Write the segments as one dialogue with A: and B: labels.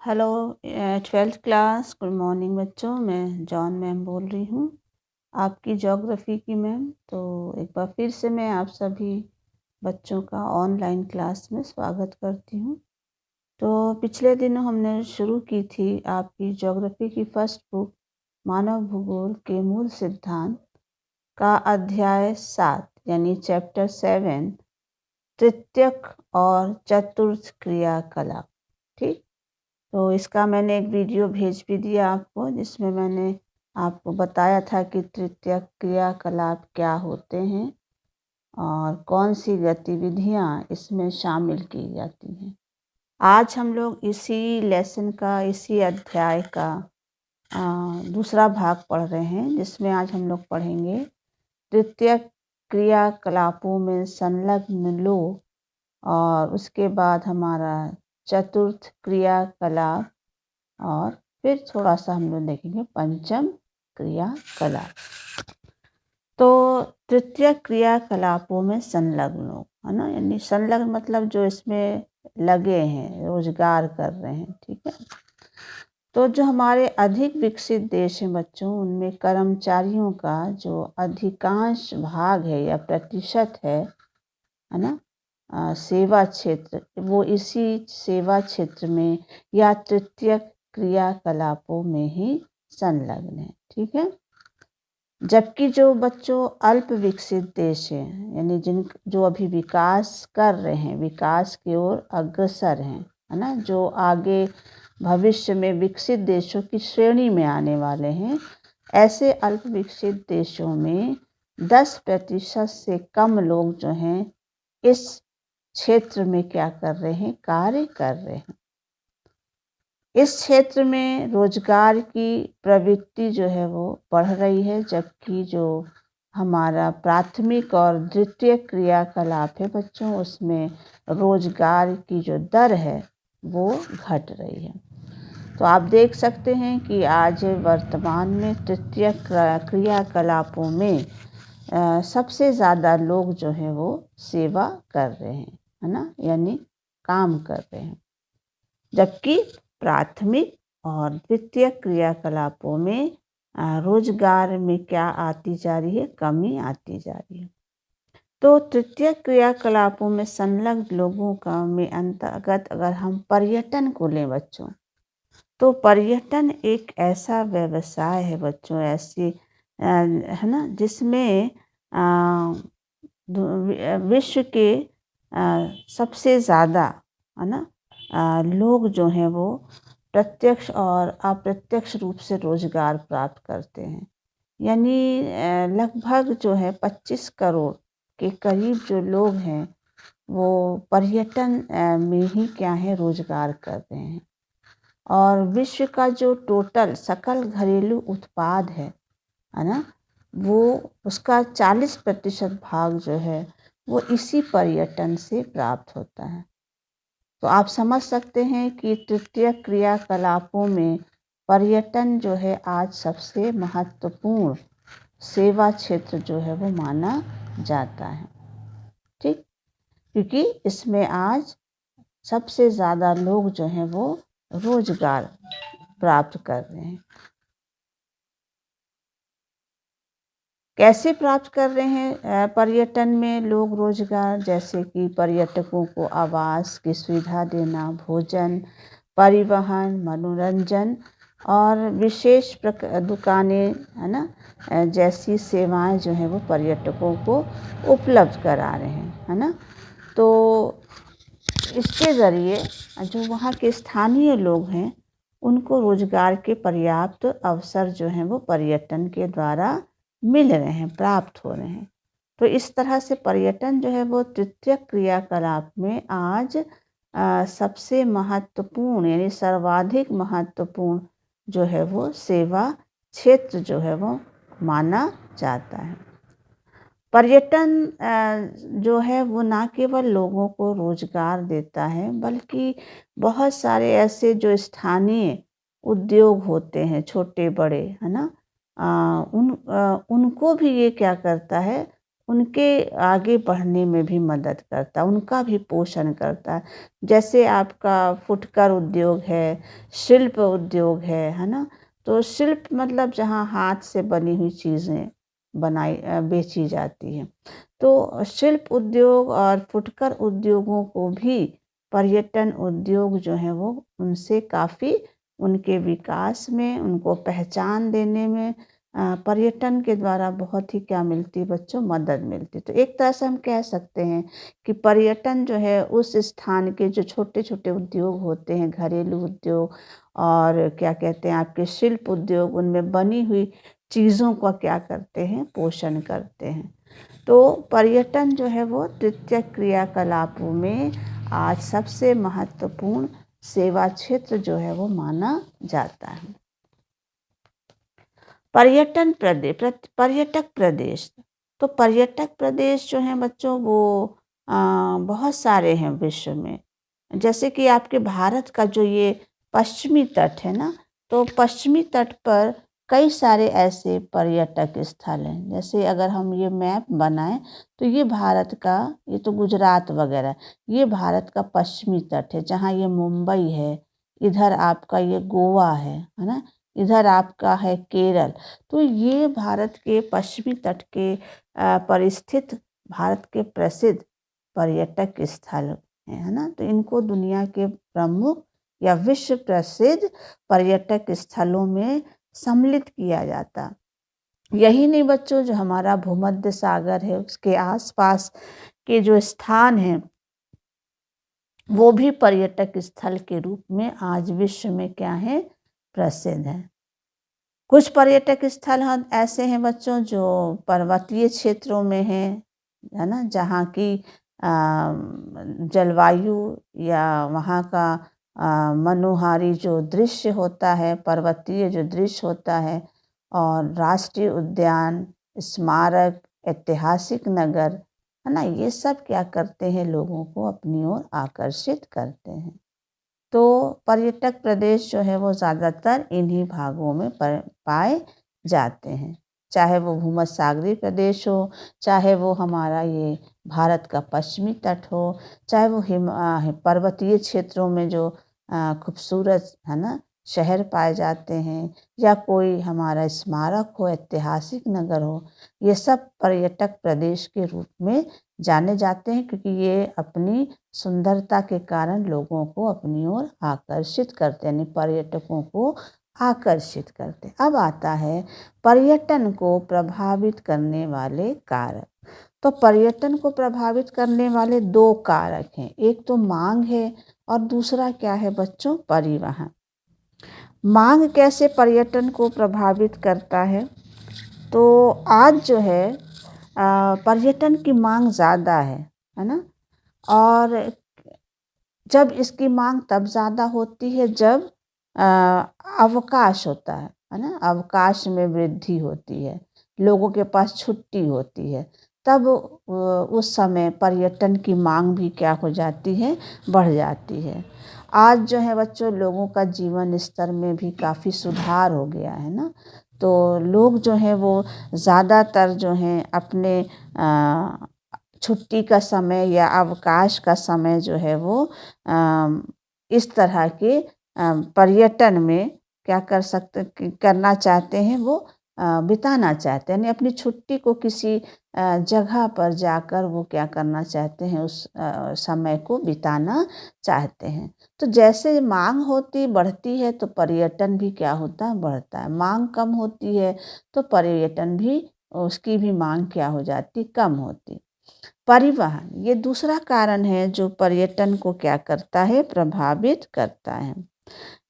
A: Hello 12th class good morning बच्चों। मैं John ma'am बोल रही हूँ, आपकी ज्योग्राफी की मैम। तो एक बार फिर से मैं आप सभी बच्चों का ऑनलाइन क्लास में स्वागत करती हूँ। तो पिछले दिनों हमने शुरू की थी आपकी ज्योग्राफी की फर्स्ट बुक मानव भूगोल के मूल सिद्धांत का अध्याय 7 यानी चैप्टर 7 तृतीयक और चतुर्थ क्रियाकलाप। ठीक, तो इसका मैंने एक वीडियो भेज भी दिया आपको, जिसमें मैंने आपको बताया था कि तृतीयक क्रियाकलाप क्या होते हैं और कौन सी गतिविधियां इसमें शामिल की जाती हैं। आज हम लोग इसी लेसन का, इसी अध्याय का दूसरा भाग पढ़ रहे हैं, जिसमें आज हम लोग पढ़ेंगे तृतीयक क्रियाकलापों में संलग्न लोग, और उसके बाद हमारा चतुर्थ क्रियाकलाप, और फिर थोड़ा सा हम लोग देखेंगे पंचम क्रियाकलाप। तो तृतीय क्रियाकलापों में संलग्न लोग, है ना, यानी संलग्न मतलब जो इसमें लगे हैं, रोजगार कर रहे हैं। ठीक है, तो जो हमारे अधिक विकसित देश हैं बच्चों, उनमें कर्मचारियों का जो अधिकांश भाग है या प्रतिशत है ना, सेवा क्षेत्र, वो इसी सेवा क्षेत्र में या तृतीय क्रियाकलापों में ही संलग्न है। ठीक है, जबकि जो बच्चों अल्प विकसित देश हैं, यानी जो अभी विकास कर रहे हैं, विकास की ओर अग्रसर हैं, है ना, जो आगे भविष्य में विकसित देशों की श्रेणी में आने वाले हैं, ऐसे अल्प विकसित देशों में 10% से कम लोग जो हैं इस क्षेत्र में क्या कर रहे हैं, कार्य कर रहे हैं। इस क्षेत्र में रोजगार की प्रवृत्ति जो है वो बढ़ रही है, जबकि जो हमारा प्राथमिक और द्वितीय क्रियाकलाप है बच्चों, उसमें रोजगार की जो दर है वो घट रही है। तो आप देख सकते हैं कि आज वर्तमान में तृतीय क्रियाकलापों में सबसे ज़्यादा लोग जो हैं वो सेवा कर रहे हैं, है ना, यानी काम कर रहे हैं, जबकि प्राथमिक और द्वितीय क्रियाकलापों में रोजगार में क्या आती जा रही है, कमी आती जा रही है। तो तृतीय क्रियाकलापों में संलग्न लोगों का में अंतर्गत अगर हम पर्यटन को लें बच्चों, तो पर्यटन एक ऐसा व्यवसाय है बच्चों, ऐसी है ना, जिसमें विश्व के सबसे ज़्यादा, है ना, लोग जो हैं वो प्रत्यक्ष और अप्रत्यक्ष रूप से रोजगार प्राप्त करते हैं। यानी लगभग जो है 25 करोड़ के करीब जो लोग हैं वो पर्यटन में ही क्या है, रोजगार कर रहे हैं। और विश्व का जो टोटल सकल घरेलू उत्पाद है ना, वो उसका 40% भाग जो है वो इसी पर्यटन से प्राप्त होता है। तो आप समझ सकते हैं कि तृतीय क्रियाकलापों में पर्यटन जो है आज सबसे महत्वपूर्ण सेवा क्षेत्र जो है वो माना जाता है। ठीक, क्योंकि इसमें आज सबसे ज़्यादा लोग जो हैं वो रोजगार प्राप्त कर रहे हैं। कैसे प्राप्त कर रहे हैं पर्यटन में लोग रोजगार, जैसे कि पर्यटकों को आवास की सुविधा देना, भोजन, परिवहन, मनोरंजन और विशेष दुकानें, है ना, जैसी सेवाएं जो हैं वो पर्यटकों को उपलब्ध करा रहे हैं, है ना। तो इसके ज़रिए जो वहाँ के स्थानीय लोग हैं उनको रोजगार के पर्याप्त अवसर जो हैं वो पर्यटन के द्वारा मिल रहे हैं, प्राप्त हो रहे हैं। तो इस तरह से पर्यटन जो है वो तृतीय क्रियाकलाप में आज सबसे महत्वपूर्ण, यानी सर्वाधिक महत्वपूर्ण जो है वो सेवा क्षेत्र जो है वो माना जाता है। पर्यटन जो है वो ना केवल लोगों को रोजगार देता है, बल्कि बहुत सारे ऐसे जो स्थानीय उद्योग होते हैं, छोटे बड़े, है ना, उनको भी ये क्या करता है, उनके आगे बढ़ने में भी मदद करता है, उनका भी पोषण करता है। जैसे आपका फुटकर उद्योग है, शिल्प उद्योग है ना? तो शिल्प मतलब जहाँ हाथ से बनी हुई चीज़ें बेची जाती हैं। तो शिल्प उद्योग और फुटकर उद्योगों को भी पर्यटन उद्योग जो है वो उनसे काफ़ी उनके विकास में, उनको पहचान देने में पर्यटन के द्वारा बहुत ही क्या मिलती है बच्चों, मदद मिलती है। तो एक तरह से हम कह सकते हैं कि पर्यटन जो है उस स्थान के जो छोटे-छोटे उद्योग होते हैं, घरेलू उद्योग और क्या कहते हैं आपके शिल्प उद्योग, उनमें बनी हुई चीज़ों का क्या करते हैं, पोषण करते हैं। तो पर्यटन जो है वो तृतीयक क्रियाकलापों में आज सबसे महत्वपूर्ण सेवा क्षेत्र जो है वो माना जाता है। पर्यटक प्रदेश, तो पर्यटक प्रदेश जो हैं बच्चों वो बहुत सारे हैं विश्व में। जैसे कि आपके भारत का जो ये पश्चिमी तट है ना, तो पश्चिमी तट पर कई सारे ऐसे पर्यटक स्थल हैं। जैसे अगर हम ये मैप बनाएं तो ये भारत का, ये तो गुजरात वगैरह, ये भारत का पश्चिमी तट है जहाँ ये मुंबई है, इधर आपका ये गोवा है ना, इधर आपका है केरल। तो ये भारत के पश्चिमी तट के पर स्थित भारत के प्रसिद्ध पर्यटक स्थल है ना। तो इनको दुनिया के प्रमुख या विश्व प्रसिद्ध पर्यटक स्थलों में सम्मिलित किया जाता। यही नहीं बच्चों, जो हमारा भूमध्य सागर है उसके आसपास के जो स्थान हैं वो भी पर्यटक स्थल के रूप में आज विश्व में क्या है, प्रसिद्ध है। कुछ पर्यटक स्थल ऐसे हैं बच्चों जो पर्वतीय क्षेत्रों में हैं, है ना, जहाँ की जलवायु या वहाँ का मनोहारी जो दृश्य होता है, पर्वतीय जो दृश्य होता है, और राष्ट्रीय उद्यान, स्मारक, ऐतिहासिक नगर, है ना, ये सब क्या करते हैं, लोगों को अपनी ओर आकर्षित करते हैं। तो पर्यटक प्रदेश जो है वो ज़्यादातर इन्हीं भागों में पाए जाते हैं। चाहे वो भूमध्य सागरीय प्रदेश हो, चाहे वो हमारा ये भारत का पश्चिमी तट हो, चाहे वो पर्वतीय क्षेत्रों में जो खूबसूरत है ना शहर पाए जाते हैं, या कोई हमारा स्मारक हो, ऐतिहासिक नगर हो, ये सब पर्यटक प्रदेश के रूप में जाने जाते हैं, क्योंकि ये अपनी सुंदरता के कारण लोगों को अपनी ओर आकर्षित करते हैं, यानी पर्यटकों को आकर्षित करते हैं। अब आता है पर्यटन को प्रभावित करने वाले कारक। तो पर्यटन को प्रभावित करने वाले दो कारक हैं, एक तो मांग है और दूसरा क्या है बच्चों, परिवहन। मांग कैसे पर्यटन को प्रभावित करता है, तो आज जो है पर्यटन की मांग ज़्यादा है ना, और जब इसकी मांग तब ज़्यादा होती है जब अवकाश होता है ना, अवकाश में वृद्धि होती है, लोगों के पास छुट्टी होती है, तब उस समय पर्यटन की मांग भी क्या हो जाती है, बढ़ जाती है। आज जो है बच्चों लोगों का जीवन स्तर में भी काफ़ी सुधार हो गया है ना, तो लोग जो हैं वो ज़्यादातर जो हैं अपने छुट्टी का समय या अवकाश का समय जो है वो इस तरह के पर्यटन में क्या करना चाहते हैं, वो बिताना चाहते हैं, यानी अपनी छुट्टी को किसी जगह पर जाकर वो क्या करना चाहते हैं, उस समय को बिताना चाहते हैं। तो जैसे मांग बढ़ती है तो पर्यटन भी क्या होता है, बढ़ता है। मांग कम होती है तो पर्यटन भी, उसकी भी मांग क्या हो जाती, कम होती। परिवहन ये दूसरा कारण है जो पर्यटन को क्या करता है, प्रभावित करता है।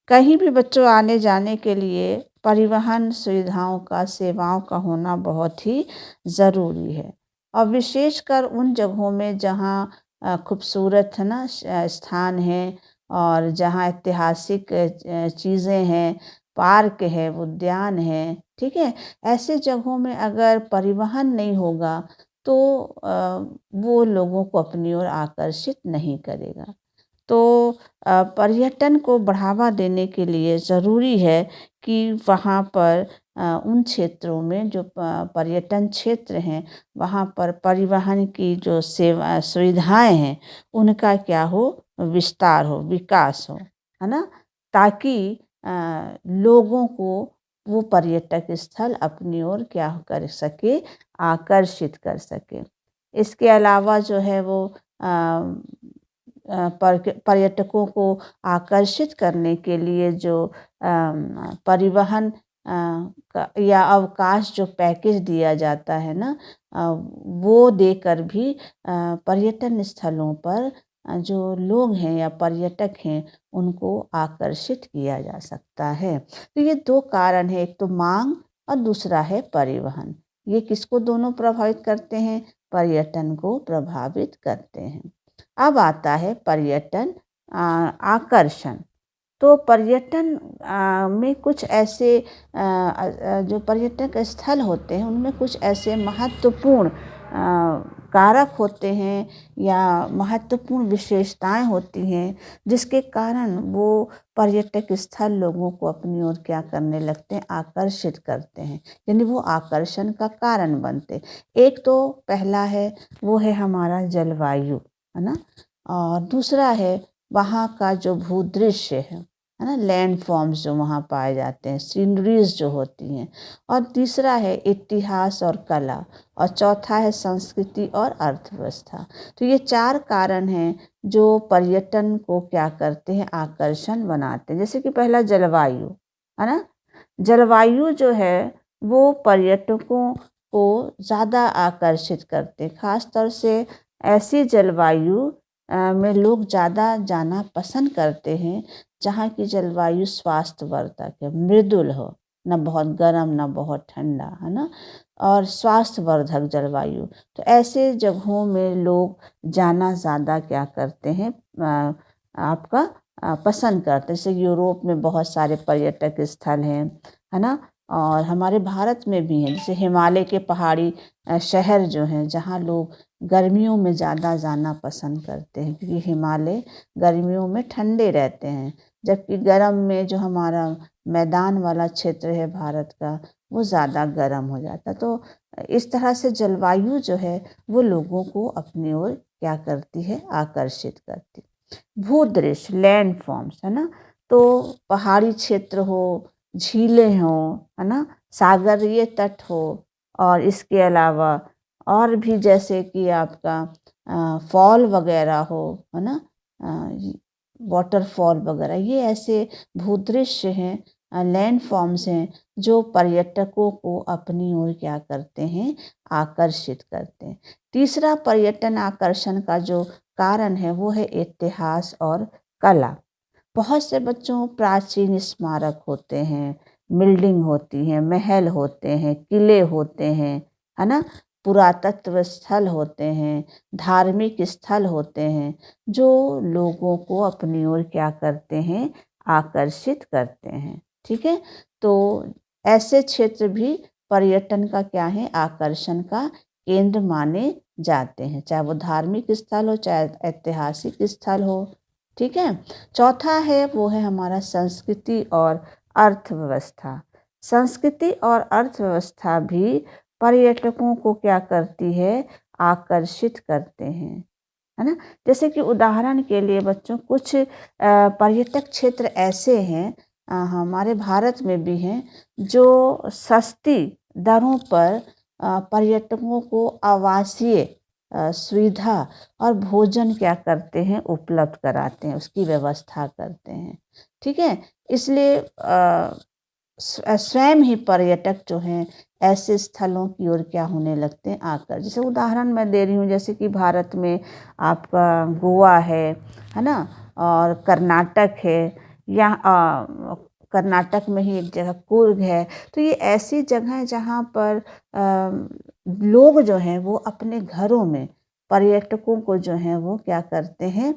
A: कहीं भी बच्चों आने जाने के लिए परिवहन सुविधाओं का, सेवाओं का होना बहुत ही ज़रूरी है, और विशेषकर उन जगहों में जहाँ खूबसूरत है ना स्थान है, और जहाँ ऐतिहासिक चीज़ें हैं, पार्क है, उद्यान है, ठीक है, ऐसे जगहों में अगर परिवहन नहीं होगा तो वो लोगों को अपनी ओर आकर्षित नहीं करेगा। तो पर्यटन को बढ़ावा देने के लिए ज़रूरी है कि वहाँ पर उन क्षेत्रों में जो पर्यटन क्षेत्र हैं, वहाँ पर परिवहन की जो सेवा सुविधाएँ हैं, उनका क्या हो, विस्तार हो, विकास हो, है ना? ताकि लोगों को वो पर्यटक स्थल अपनी ओर क्या कर सके, आकर्षित कर सके। इसके अलावा जो है वो पर्यटकों को आकर्षित करने के लिए जो परिवहन या अवकाश जो पैकेज दिया जाता है ना, वो देकर भी पर्यटन स्थलों पर जो लोग हैं या पर्यटक हैं, उनको आकर्षित किया जा सकता है। तो ये 2 कारण हैं, एक तो माँग और दूसरा है परिवहन। ये किसको दोनों प्रभावित करते हैं? पर्यटन को प्रभावित करते हैं। अब आता है पर्यटन आकर्षण। तो पर्यटन में कुछ ऐसे जो पर्यटक स्थल होते हैं, उनमें कुछ ऐसे महत्वपूर्ण कारक होते हैं या महत्वपूर्ण विशेषताएँ होती हैं, जिसके कारण वो पर्यटक स्थल लोगों को अपनी ओर क्या करने लगते हैं, आकर्षित करते हैं। यानी वो आकर्षण का कारण बनते। एक तो पहला है, वो है हमारा जलवायु, है ना? और दूसरा है वहाँ का जो भूदृश्य है ना? लैंडफॉर्म्स जो वहाँ पाए जाते हैं, सीनरीज़ जो होती हैं। और तीसरा है इतिहास और कला, और चौथा है संस्कृति और अर्थव्यवस्था। तो ये 4 कारण हैं जो पर्यटन को क्या करते हैं, आकर्षण बनाते हैं। जैसे कि पहला जलवायु, है ना? जलवायु जो है वो पर्यटकों को ज़्यादा आकर्षित करते हैं। ख़ास तौर से ऐसी जलवायु में लोग ज़्यादा जाना पसंद करते हैं, जहाँ की जलवायु स्वास्थ्यवर्धक है, मृदुल हो, ना बहुत गर्म ना बहुत ठंडा, है ना? और स्वास्थ्यवर्धक जलवायु। तो ऐसे जगहों में लोग जाना ज़्यादा क्या करते हैं, आपका पसंद करते हैं। जैसे यूरोप में बहुत सारे पर्यटक स्थल हैं, है ना? और हमारे भारत में भी हैं, जैसे हिमालय के पहाड़ी शहर जो हैं, जहाँ लोग गर्मियों में ज़्यादा जाना पसंद करते हैं, क्योंकि हिमालय गर्मियों में ठंडे रहते हैं, जबकि गर्म में जो हमारा मैदान वाला क्षेत्र है भारत का, वो ज़्यादा गर्म हो जाता है। तो इस तरह से जलवायु जो है वो लोगों को अपनी ओर क्या करती है, आकर्षित करती है। भूदृश्य लैंडफॉर्म्स, है ना? तो पहाड़ी क्षेत्र हो, झीलें हों, है ना? सागरीय तट हो, और इसके अलावा और भी जैसे कि आपका फॉल वगैरह हो, है ना? वाटरफॉल वगैरह, ये ऐसे भूदृश्य हैं, लैंडफॉर्म्स हैं, जो पर्यटकों को अपनी ओर क्या करते हैं, आकर्षित करते हैं। तीसरा पर्यटन आकर्षण का जो कारण है, वो है इतिहास और कला। बहुत से बच्चों प्राचीन स्मारक होते हैं, बिल्डिंग होती हैं, महल होते हैं, किले होते हैं, है ना? पुरातत्व स्थल होते हैं, धार्मिक स्थल होते हैं, जो लोगों को अपनी ओर क्या करते हैं, आकर्षित करते हैं। ठीक है? तो ऐसे क्षेत्र भी पर्यटन का क्या है, आकर्षण का केंद्र माने जाते हैं, चाहे वो धार्मिक स्थल हो, चाहे ऐतिहासिक स्थल हो। ठीक है? चौथा है वो है हमारा संस्कृति और अर्थव्यवस्था। संस्कृति और अर्थव्यवस्था भी पर्यटकों को क्या करती है, आकर्षित करते हैं, है ना? जैसे कि उदाहरण के लिए बच्चों, कुछ पर्यटक क्षेत्र ऐसे हैं, हमारे भारत में भी हैं, जो सस्ती दरों पर पर्यटकों को आवासीय सुविधा और भोजन क्या करते हैं, उपलब्ध कराते हैं, उसकी व्यवस्था करते हैं। ठीक है? इसलिए स्वयं ही पर्यटक जो हैं, ऐसे स्थलों की ओर क्या होने लगते हैं, जैसे उदाहरण मैं दे रही हूँ, जैसे कि भारत में आपका गोवा है ना? और कर्नाटक है, या कर्नाटक में ही एक जगह कूर्ग है। तो ये ऐसी जगह है जहाँ पर लोग जो हैं वो अपने घरों में पर्यटकों को जो है वो क्या करते हैं,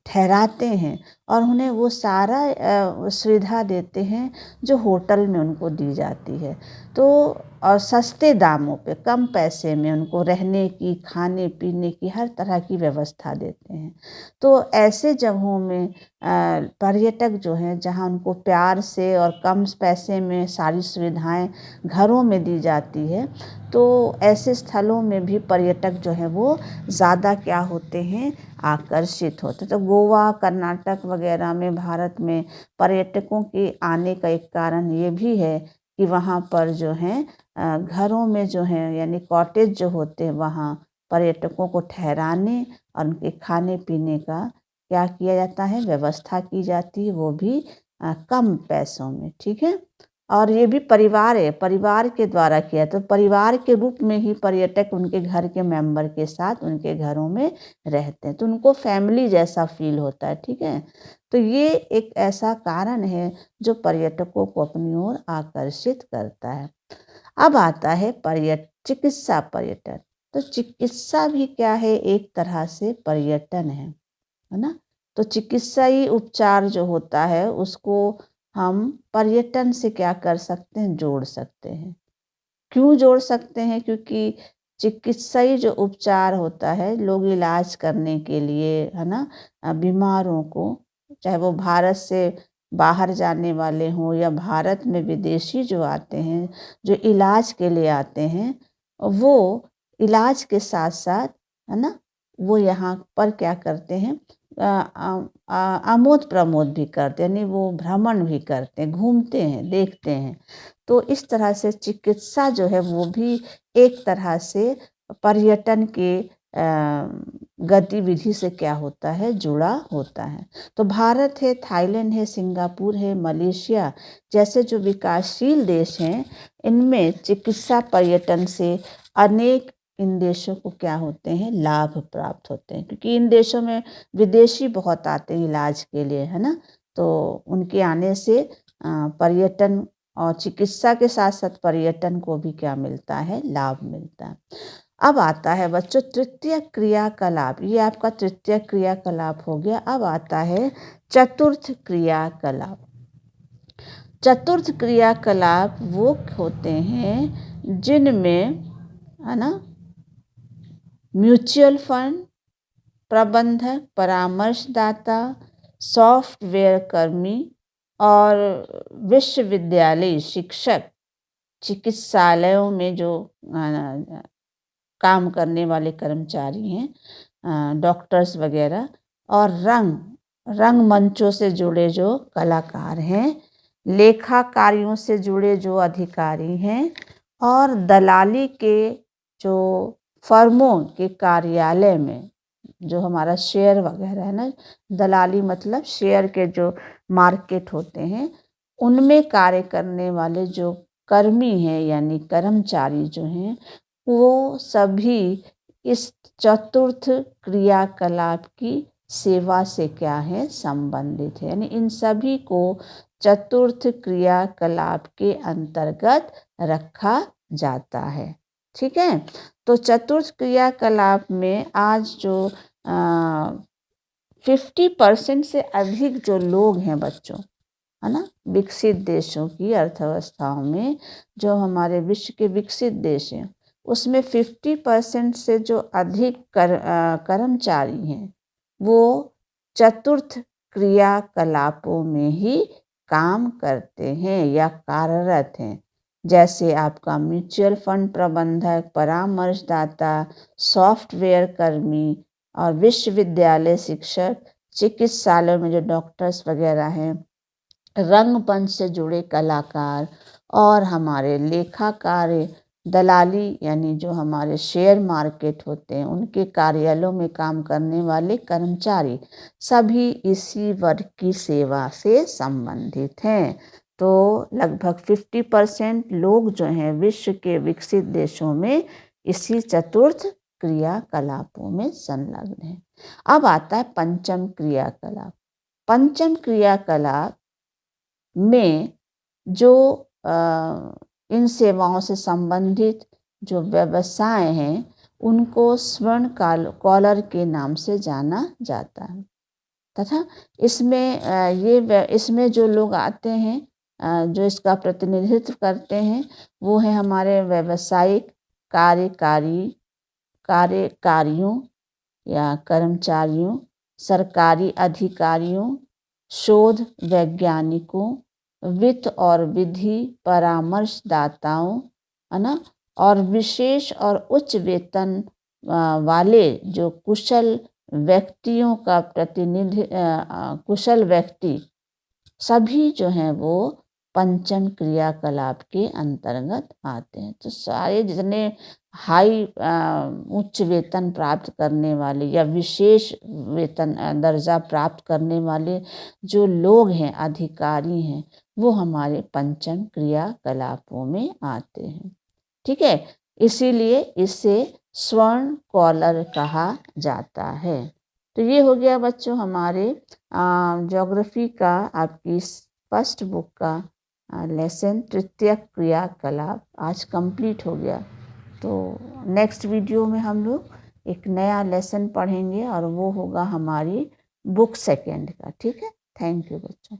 A: ठहराते हैं और उन्हें वो सारा सुविधा देते हैं जो होटल में उनको दी जाती है। तो और सस्ते दामों पे, कम पैसे में उनको रहने की, खाने पीने की हर तरह की व्यवस्था देते हैं। तो ऐसे जगहों में पर्यटक जो हैं, जहाँ उनको प्यार से और कम पैसे में सारी सुविधाएं घरों में दी जाती है, तो ऐसे स्थलों में भी पर्यटक जो है वो ज़्यादा क्या होते हैं, आकर्षित होते हैं। तो गोवा, कर्नाटक वगैरह में, भारत में पर्यटकों के आने का एक कारण ये भी है कि वहाँ पर जो है घरों में जो है यानी कॉटेज जो होते हैं, वहाँ पर्यटकों को ठहराने और उनके खाने पीने का क्या किया जाता है, व्यवस्था की जाती है, वो भी कम पैसों में। ठीक है। और ये भी परिवार है, परिवार के द्वारा किया, तो परिवार के रूप में ही पर्यटक उनके घर के मेंबर के साथ उनके घरों में रहते हैं, तो उनको फैमिली जैसा फील होता है। ठीक है। तो ये एक ऐसा कारण है जो पर्यटकों को अपनी ओर आकर्षित करता है। अब आता है चिकित्सा पर्यटन। तो चिकित्सा भी क्या है, एक तरह से पर्यटन है ना। तो चिकित्साई उपचार जो होता है उसको हम पर्यटन से क्या कर सकते हैं, जोड़ सकते हैं। क्यों जोड़ सकते हैं? क्योंकि चिकित्साई जो उपचार होता है, लोग इलाज करने के लिए, है ना, बीमारों को, चाहे वो भारत से बाहर जाने वाले हों या भारत में विदेशी जो आते हैं, जो इलाज के लिए आते हैं, वो इलाज के साथ साथ, है ना, वो यहाँ पर क्या करते हैं, आमोद प्रमोद भी करते हैं, यानी वो भ्रमण भी करते हैं, घूमते हैं, देखते हैं। तो इस तरह से चिकित्सा जो है वो भी एक तरह से पर्यटन के गतिविधि से क्या होता है, जुड़ा होता है। तो भारत है, थाईलैंड है, सिंगापुर है, मलेशिया जैसे जो विकासशील देश हैं, इनमें चिकित्सा पर्यटन से अनेक इन देशों को क्या होते हैं, लाभ प्राप्त होते हैं, क्योंकि इन देशों में विदेशी बहुत आते हैं इलाज के लिए, है ना। तो उनके आने से पर्यटन और चिकित्सा के साथ साथ पर्यटन को भी क्या मिलता है, लाभ मिलता है। अब आता है बच्चों तृतीय क्रियाकलाप। ये आपका तृतीय क्रियाकलाप हो गया। अब आता है चतुर्थ क्रियाकलाप। चतुर्थ क्रियाकलाप वो होते हैं जिनमें, है ना, म्यूचुअल फंड प्रबंधक, परामर्शदाता, सॉफ्टवेयर कर्मी और विश्वविद्यालय शिक्षक, चिकित्सालयों में जो काम करने वाले कर्मचारी हैं, डॉक्टर्स वगैरह, और रंगमंचों से जुड़े जो कलाकार हैं, लेखा कार्यों से जुड़े जो अधिकारी हैं, और दलाली के जो फर्मों के कार्यालय में जो हमारा शेयर वगैरह है ना, दलाली मतलब शेयर के जो मार्केट होते हैं, उनमें कार्य करने वाले जो कर्मी हैं यानी कर्मचारी जो हैं, वो सभी इस चतुर्थ क्रियाकलाप की सेवा से क्या है, संबंधित है। यानी इन सभी को चतुर्थ क्रियाकलाप के अंतर्गत रखा जाता है। ठीक है। तो चतुर्थ क्रियाकलाप में आज जो 50% से अधिक जो लोग हैं बच्चों, है ना, विकसित देशों की अर्थव्यवस्थाओं में, जो हमारे विश्व के विकसित देश हैं, उसमें 50% से जो अधिक कर्मचारी हैं, वो चतुर्थ क्रियाकलापों में ही काम करते हैं या कार्यरत हैं। जैसे आपका म्यूचुअल फंड प्रबंधक, परामर्शदाता, सॉफ्टवेयर कर्मी और विश्वविद्यालय शिक्षक, चिकित्सालय में जो डॉक्टर्स वगैरह हैं, रंगमंच से जुड़े कलाकार, और हमारे लेखाकार, दलाली यानी जो हमारे शेयर मार्केट होते हैं उनके कार्यालयों में काम करने वाले कर्मचारी, सभी इसी वर्ग की सेवा से संबंधित हैं। तो लगभग 50% लोग जो हैं विश्व के विकसित देशों में इसी चतुर्थ क्रियाकलापों में संलग्न हैं। अब आता है पंचम क्रियाकलाप। पंचम क्रियाकलाप में जो इन सेवाओं से संबंधित जो व्यवसाय हैं, उनको स्वर्ण कॉलर के नाम से जाना जाता है। तथा इसमें जो लोग आते हैं, जो इसका प्रतिनिधित्व करते हैं, वो है हमारे व्यावसायिक कार्यकारियों या कर्मचारियों, सरकारी अधिकारियों, शोध वैज्ञानिकों, वित्त और विधि परामर्शदाताओं, है ना, और विशेष और उच्च वेतन वाले जो कुशल व्यक्तियों का कुशल व्यक्ति सभी जो हैं वो पंचम क्रियाकलाप के अंतर्गत आते हैं। तो सारे जितने हाई उच्च वेतन प्राप्त करने वाले या विशेष वेतन दर्जा प्राप्त करने वाले जो लोग हैं, अधिकारी हैं, वो हमारे पंचम क्रियाकलापों में आते हैं। ठीक है, इसीलिए इसे स्वर्ण कॉलर कहा जाता है। तो ये हो गया बच्चों हमारे ज्योग्राफी का, आपकी फर्स्ट बुक का लेसन तृतीय क्रियाकलाप आज कंप्लीट हो गया। तो नेक्स्ट वीडियो में हम लोग एक नया लेसन पढ़ेंगे और वो होगा हमारी बुक सेकंड का। ठीक है, थैंक यू बच्चों।